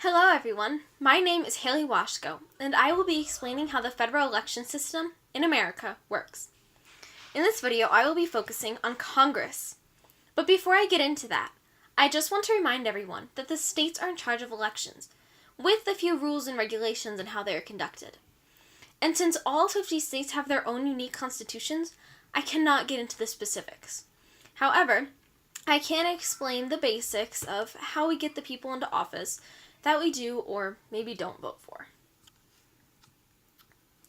Hello everyone, my name is Haley Washko, and I will be explaining how the federal election system in America works. In this video, I will be focusing on Congress. But before I get into that, I just want to remind everyone that the states are in charge of elections, with a few rules and regulations on how they are conducted. And since all 50 states have their own unique constitutions, I cannot get into the specifics. However, I can explain the basics of how we get the people into office that we do or maybe don't vote for.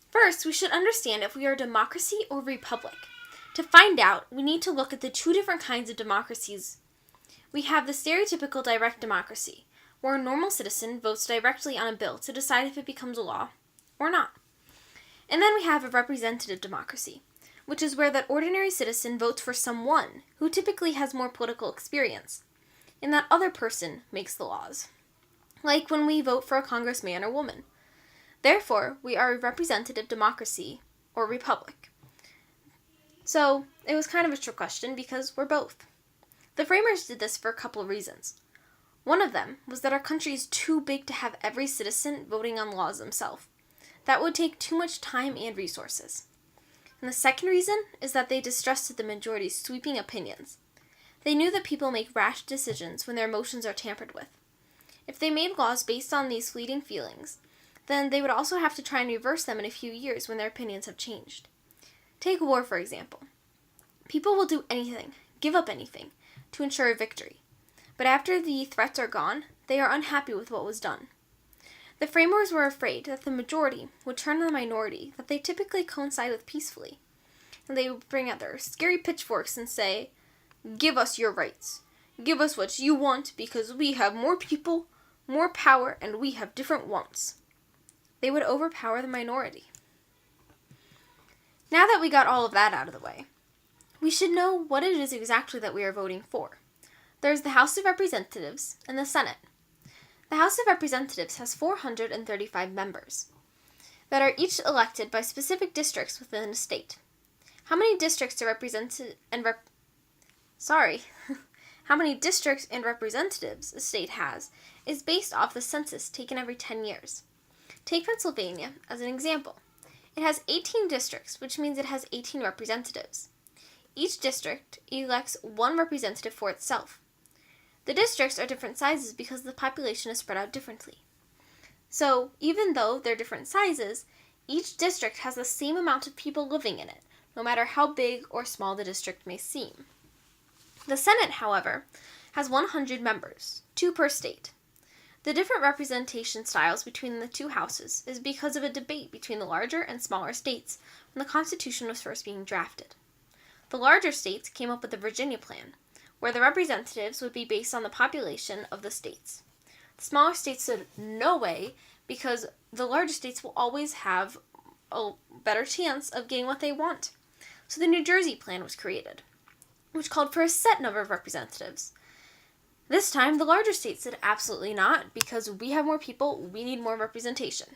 First, we should understand if we are a democracy or republic. To find out, we need to look at the two different kinds of democracies. We have the stereotypical direct democracy, where a normal citizen votes directly on a bill to decide if it becomes a law or not. And then we have a representative democracy, which is where that ordinary citizen votes for someone who typically has more political experience, and that other person makes the laws. Like when we vote for a congressman or woman. Therefore, we are a representative democracy or republic. So, it was kind of a trick question because we're both. The framers did this for a couple of reasons. One of them was that our country is too big to have every citizen voting on laws themselves. That would take too much time and resources. And the second reason is that they distrusted the majority's sweeping opinions. They knew that people make rash decisions when their emotions are tampered with. If they made laws based on these fleeting feelings, then they would also have to try and reverse them in a few years when their opinions have changed. Take war, for example. People will do anything, give up anything, to ensure a victory. But after the threats are gone, they are unhappy with what was done. The framers were afraid that the majority would turn on the minority that they typically coincide with peacefully. And they would bring out their scary pitchforks and say, "Give us your rights. Give us what you want because we have more people, more power, and we have different wants." They would overpower the minority. Now that we got all of that out of the way, we should know what it is exactly that we are voting for. There's the House of Representatives and the Senate. The House of Representatives has 435 members that are each elected by specific districts within a state. How many districts How many districts and representatives a state has is based off the census taken every 10 years. Take Pennsylvania as an example. It has 18 districts, which means it has 18 representatives. Each district elects one representative for itself. The districts are different sizes because the population is spread out differently. So, even though they're different sizes, each district has the same amount of people living in it, no matter how big or small the district may seem. The Senate, however, has 100 members, 2 per state. The different representation styles between the two houses is because of a debate between the larger and smaller states when the Constitution was first being drafted. The larger states came up with the Virginia Plan, where the representatives would be based on the population of the states. The smaller states said, no way, because the larger states will always have a better chance of getting what they want. So the New Jersey Plan was created, which called for a set number of representatives. This time, the larger states said absolutely not, because we have more people, we need more representation.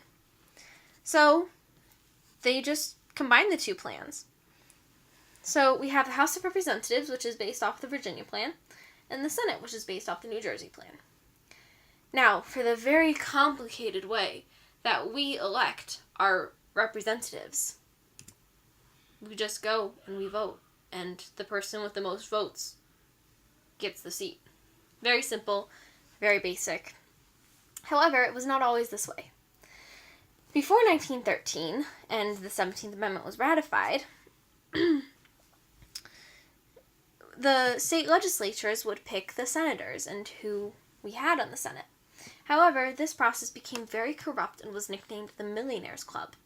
So, they just combined the two plans. So, we have the House of Representatives, which is based off the Virginia Plan, and the Senate, which is based off the New Jersey Plan. Now, for the very complicated way that we elect our representatives, we just go and we vote, and the person with the most votes gets the seat. Very simple, very basic. However, it was not always this way. Before 1913, and the 17th Amendment was ratified, the state legislatures would pick the senators and who we had on the Senate. However, this process became very corrupt and was nicknamed the Millionaires' Club.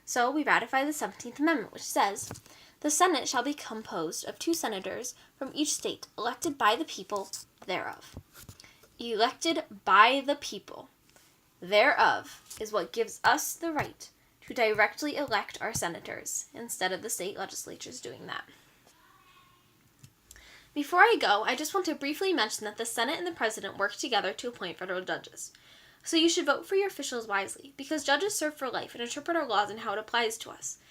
So we ratified the 17th Amendment, which says, "The Senate shall be composed of 2 senators from each state, elected by the people thereof." Elected by the people thereof is what gives us the right to directly elect our senators instead of the state legislatures doing that. Before I go, I just want to briefly mention that the Senate and the President work together to appoint federal judges. So you should vote for your officials wisely, because judges serve for life and interpret our laws and how it applies to us.